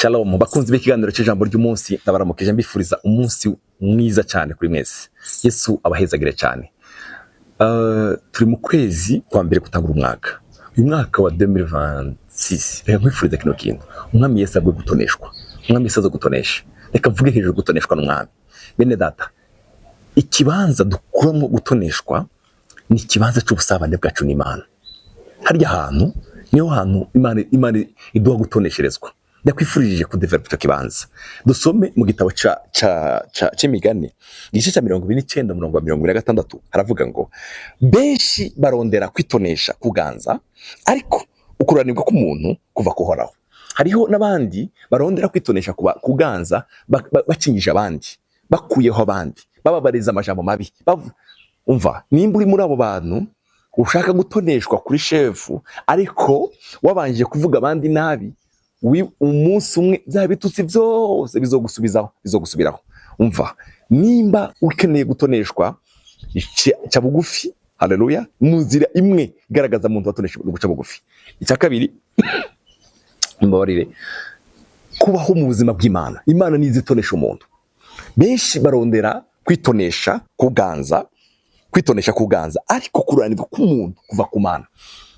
Shalom bakunzi b'ikiganiro cy'ijambo ry'umunsi, ndabaramukije mbifuriza umunsi mwiza cyane kuri mwese. Yesu abahezagire cyane. Turi mu kwezi kwa mbere gutangura umwaka. Uyu mwaka wa 2026 reka nkwifuriza kino kintu. Umwami Yesu agwe gutoneshwa. Umwami Yesu azo gutonesha. Reka mvuge hejuru gutoneshwa n'umwami. Bene data, ikibanza dukuramo gutoneshwa ni ikibanza cy'ubusabane bwacu n'Imana. Harya hantu niho hantu Imana iduha gutonesherezwa. Ndakwifurije kudevelop icyo kibanza. Dusome mu gitabo c'Imigani igice cya 29 umurongo wa 26 haravuga ngo benshi barondera kwitonesha kuganza ariko ukuranirwa k'umuntu kuva kuhoraho. Hariho n'abandi barondera kwitonesha kuganza bakinyije abandi, bakuyeho abandi, bababariza amajambo mabi. Umva, nimba uri muri abo bantu ushaka gutoneshwa kuri shefu ariko wabanje kuvuga abandi nabi, umunsi umwe bya bitutsi byose bizogusubiraho. Umva, nimba ukeneye gutoneshwa cya bugufi, haleluya, muzira imwe garagaza umuntu watonesha guca bugufi. Icya kabiri, mbabarire, kubaho mu buzima bw'Imana. Imana nizitonesha umuntu. Benshi barondera kwitonesha kuganza ariko kuranirwa k'umuntu kuva ku Mana.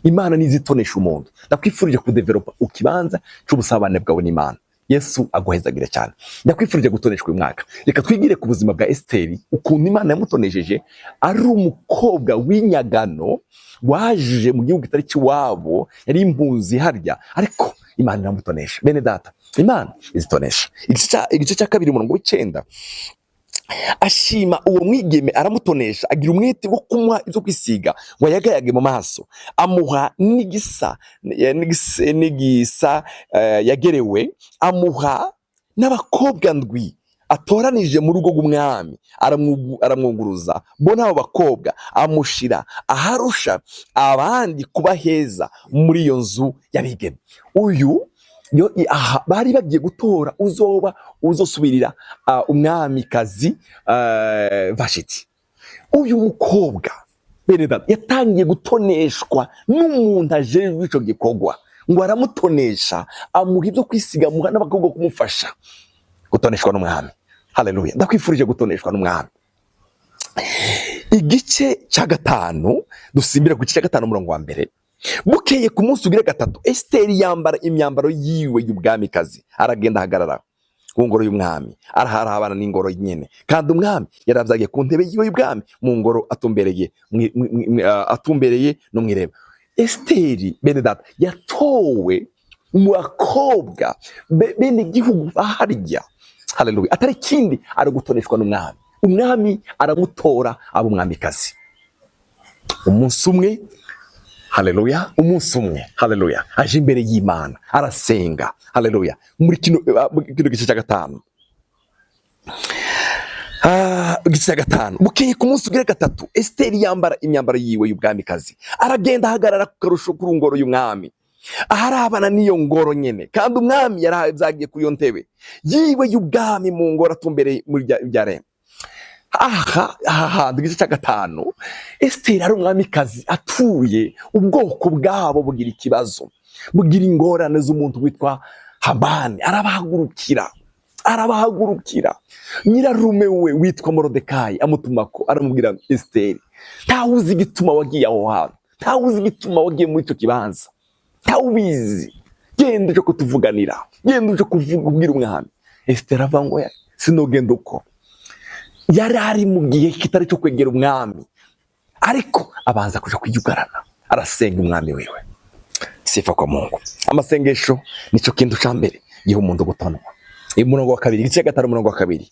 Imana nizitonesha umuntu. Ndakwifurije kudevelopa ukibanza cy'ubusabane bwawe n'Imana. Yesu aguhezagire cyane. Ndakwifurije gutoneshwa uyu mwaka. Reka twigire ku buzima bwa Esteri, ukuntu Imana yamutonesheje. Ari umukobwa w'inyagano waje mu gihugu kitari kiwabo, yari impunzi harya, ariko Imana iramutonesha. Bene data, Imana izitonesha. Igice cya 2 umurongo w'9, ashima uwo mwigeme aramutonesha, agira umwete wo kumuha ibyo kwisiga ngo yagayage mu maso, amuha n'igisa yagerewe, amuha n'abakobwa ndwi atoranije mu rugo rw'umwami, aramwunguruza bo n'abo bakobwa amushira aharusha abandi kuba heza muri iyo nzu y'abigeme. Uyu bari bagiye gutora uzosubirira umwamikazi Vashiti. Uyu mukobwa bene data yatangiye gutoneshwa n'umuntu ajejwe ico gikorwa, ngo aramutonesha, amuha ibyo kwisiga, amuha n'abakobwa kumufasha gutoneshwa n'umwami. Haleluya, ndakwifurije gutoneshwa n'umwami. Igice cya 5, dusimbira ku gice cya 5 umurongo wa 1. Bukeye ku munsi ugira 3, Esteri yambara imyambaro yiwe y'ubwamikazi, aragenda ahagarara ku ngoro y'umwami, araharabana n'ingoro nyene, kandi umwami yaravyagiye ku ntebe yiwe y'ubwami mu ngoro atumbereye no mwireba. Esteri bene data yatowe mu bakobwa bene gihugu baharya. Haleluya, atari kindi ari gutoneshwa n'umwami. Umwami aramutora abo mwamikazi. Umunsi umwe, haleluya, umunsi umwe, haleluya, aje imbere y'Imana arasenga, haleluya, muri kino gice cya 5. Igice cya 5, bukeye ku munsi ugira 3, Esteri yambara imyambaro yiwe y'ubwamikazi, aragenda ahagarara ku karusho ku ngoro y'umwami, aharabana n'iyo ngoro nyene, kandi umwami yaravyagiye kuri iyo ntebe yiwe y'ubwami mu ngoro atumbereye muri byaremwe. Igice cya 5, Esteri ari umwamikazi atuye, ubwoko bwabo bugira ikibazo, bugira ingorane z'umuntu witwa Hamani. Arabahagurukira. Nyirarume we witwa Morodekayi amutumako, aramubwira Esteri, ntawuzi igituma wagiye aho hantu, ntawuzi igituma wagiye muri icyo kibanza, ntawubizi, genda uje kutuvuganira, genda uje kubwira umwami. Esteri avuga ngo sinogenda uko. Yari ari mu gihe kitari cyo kwegera umwami, ariko abanza kuja kwiyugarana, arasenga umwami wiwe. Sifa kwa Mungu. Amasengesho nico kintu ca mbere gihe umuntu gutonwa. Umurongo wa 2, igice cya 5 umurongo wa 2.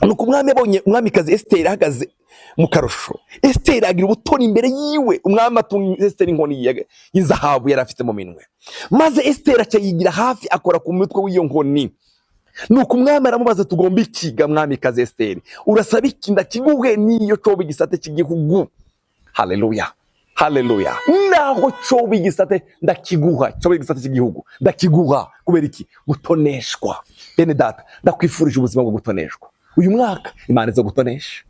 Nuko umwami abonye umwamikazi Esteri ahagaze mu karusho, Esteri agira ubutoni imbere yiwe. Umwami atunga Esteri inkoni y'izahabu yari afite mu minwe, maze Esteri acayigira hafi akora ku mutwe w'iyo nkoni. Nuko umwami aramubaza, tugomba ikiga mwamikazi Esteri? Urasaba iki ndakiguhe niyo coba igisate cy'igihugu? Haleluya, haleluya. Naho coba igisate ndakiguha, coba igisate cy'igihugu ndakiguha. Kubera iki? Gutoneshwa. Bene data, ndakwifurije ubuzima bwo gutoneshwa. Uyu mwaka Imana izogutonesha.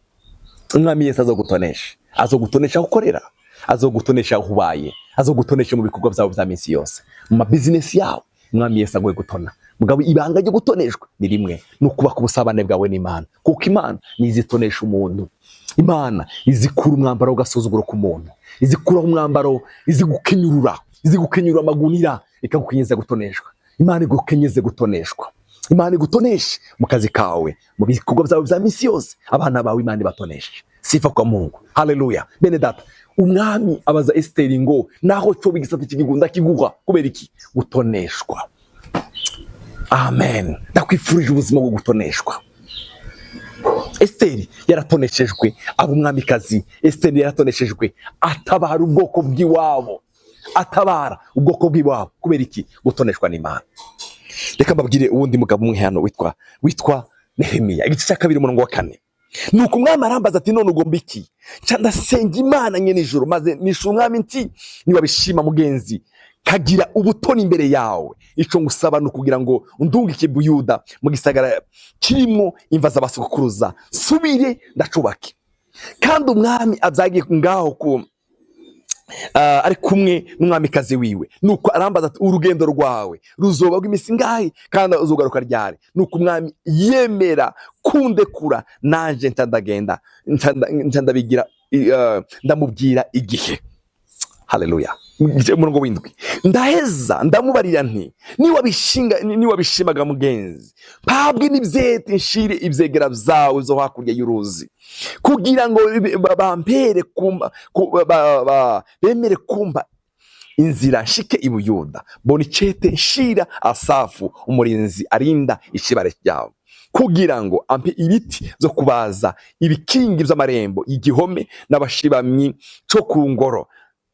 Umwami Yesu azogutonesha. Azogutonesha gukorera, azogutonesha aho ubaye, azogutonesha mu bikorwa byawe bya minsi yose, mu business yawe, umwami Yesu aguhe gutona. Mugabo ibanga ryo gutoneshwa ni rimwe, no kubaka ubusabane bwawe n'Imana, kuko Imana nizitonesha umuntu. Imana izikura umwambaro w'agasuzuguro ku muntu, izikuraho umwambaro, izigukenyura amagunira, ikagukenyeza gutoneshwa. Imana igukenyeze gutoneshwa. Imana igutoneshe mu kazi kawe, mu bikorwa byawe bya misi yose, abana bawe Imana ibatoneshe. Sifa kwa Mungu. Haleluya. Bene data, umwami abaza Esteri ngo naho cyo bigisata kigunda kiguha kubera iki? Gutoneshwa. Amen. Ndakwifurije ubuzima bwo gutoneshwa. Esteri yaratoneshejwe, aba umwamikazi. Esteri yaratoneshejwe, atabara ubwoko bw'iwabo, atabara ubwoko bw'iwabo kubera iki? Gutoneshwa n'Imana. Reka mbabwire uwundi mugabo umwe hano witwa Nehemiya, igice cya 2 umurongo wa 4. Nuko umwami arambaza ati none ugomba iki? Nca ndasenga Imana nyene ijuru, maze nisha umwami nti niba bishima mugenzi kagira ubutoni imbere yawe, ico ngusaba no kugira ngo undungike Buyuda mu gisagara kirimo imva z'abasokuruza, subire ndacubake. Kandi umwami azagiye ngaho ko ari kumwe n'umwamikazi wiwe. Nuko arambaza ati urugendo rwawe ruzoba rw'imisi ngahe kandi uzogaruka ryari? Nuko umwami yemera kundekura, nanje ntandagenda ntandabigira, ndamubwira igihe. Haleluya. Umurongo w'indwi, ndaheza ndamubarira nti niba bishimaga mugenzi, mpabwe n'ibyete nshire ibyegera byawe zo hakurya y'uruzi, kugira ngo bemere kumba inzira nshike i Buyuda. Bona icete nshira Asafu umurinzi arinda ikibare cyawe, kugira ngo ampe ibiti zo kubaza ibikingi by'amarembo y'igihome n'abashibamyi cyo ku ngoro,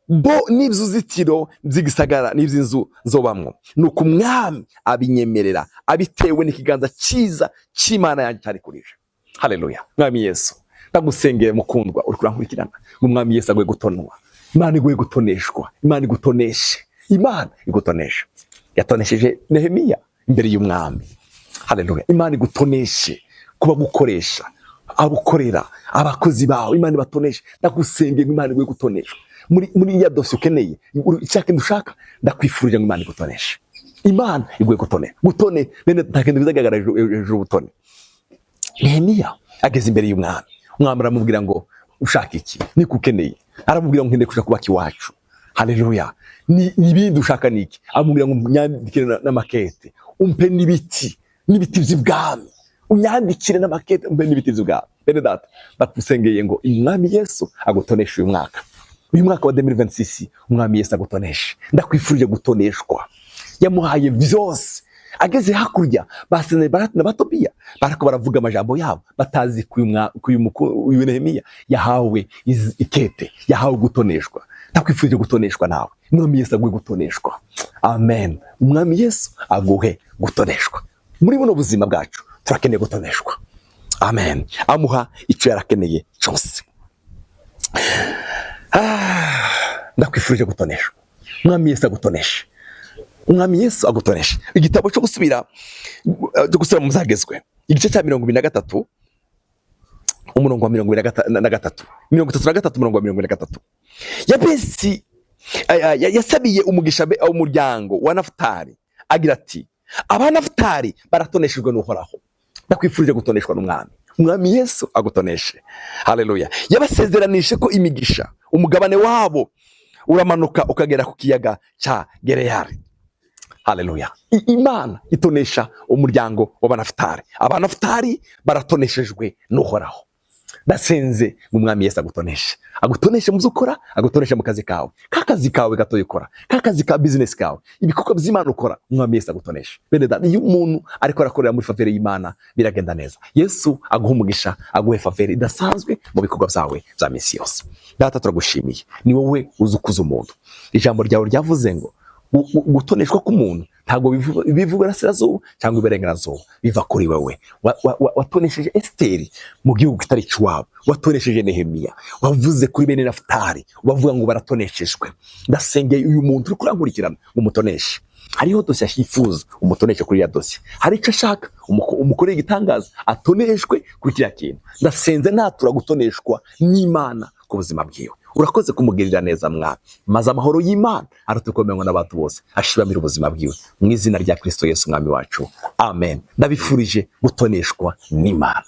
bo n'ibyuzitiro by'igisagara n'iby'inzu zobamwo. Nuko umwami abinyemerera, abitewe n'ikiganza cyiza cy'Imana yanjye cyari kurije. Haleluya. Mwami Yesu, ndagusengeye mukundwa uri kurankurikirana, umwami Yesu aguye gutonwa. Imana iguye gutoneshwa. Imana igutoneshe. Imana igutonesha. Yatonesheje Nehemiya imbere y'umwami. Haleluya. Imana igutoneshe kuba gukoresha abukorera abakozi bawe. Imana batoneshe. Ndagusengeye Imana iguye gutoneshwa. Muri ya dosiye ukeneye icyaka dushaka, ndakwifurije ngo Imana igutoneshe. Imana iguye gutone bene ntakende bizagaragara ejo ubutone. Nehemiya ageze imbere y'umwami, umwami aramubwira ngo ushaka iki? Niko ukeneye? Aramubwira ngo nkende kushaka kubaka iwacu. Haleluya. N'ibindi ushaka niki? Aramubwira ngo nyandikire n'amakete, umpe n'ibiti by'ibwami, unyandikire n'amakete, umpe n'ibiti by'ibwami. Bene data, ndakusengeye ngo umwami Yesu agutoneshe uyu mwaka. Uyu mwaka wa 2026 umwami Yesu agutoneshe. Ndakwifurije gutoneshwa. Yamuhaye byose. Ageze hakurya basene Barati na Batobiya barako baravuga amajambo yabo batazi kuyu Nehemiya yahawe ikete, yahawe gutoneshwa. Ndakwifurije gutoneshwa nawe. Umwami Yesu aguhe gutoneshwa. Amen. Umwami Yesu aguhe gutoneshwa. Muri buno buzima bwacu turakeneye gutoneshwa. Amen. Amuha icyo yarakeneye cyose. Ndakwifurije gutoneshwa. Umwami Yesu agutoneshe. Umwami Yesu agutoneshe. Igitabo cyo gusubira mu Zagezwe, igice cya 23 umurongo wa 23 umurongo wa 23. Yabesi yasabiye umugisha umuryango wa Nafutali agira ati abanafutali baratoneshejwe n'Uhoraho. Ndakwifurije gutoneshwa n'umwami. Umwami Yesu agutoneshe. Haleluya. Yabasezeranishe ko imigisha umugabane wabo uramanuka ukagera ku kiyaga cya Gereyari. Haleluya. Imana itonesha umuryango w'abanafutali. Abanafutali baratoneshejwe n'Uhoraho. Ndasenze mu mwami Yesu agutoneshe mu zukora, agutoneshe mu kazi kawe, kakazi kawe gato yikora, kakazi ka business kawe, ibikorwa by'Imana ukora, umwami Yesu agutoneshe. Bene data, iyo umuntu ariko arakorera muri favere y'Imana biragenda neza. Yesu aguha umugisha, aguhe favere idasanzwe mu bikorwa byawe bya misi yose. Data, turagushimiye, ni wowe uzukuza umuntu. Ijambo ryawe ryavuze ngo gutoneshwa k'umuntu ntago bivuga Iburasirazuba cyangwa Iburengerazuba, biva kuri wewe. Watonesheje Esteri mu gihugu kitari cy'iwabo, watonesheje Nehemiya, wavuze kuri bene Nafutali, bavuga ngo baratoneshejwe. Ndasengeye uyu muntu uri kurankurikirana umutoneshe. Hariho dosiye yifuza, umutoneshe kuri ya dosiye. Hari icyo ashaka, umukoreye igitangaza, atoneshwe kuri kiriya kintu. Ndasenze natura gutoneshwa n'Imana ku buzima bwiwe. urakoze kumugirira neza mwami, maze amahoro y'Imana aratukomerwa n'abantu bose ashibamira ubuzima bwiwe mu izina rya Kristo Yesu mwami wacu, amen. Ndabifurije gutoneshwa n'Imana.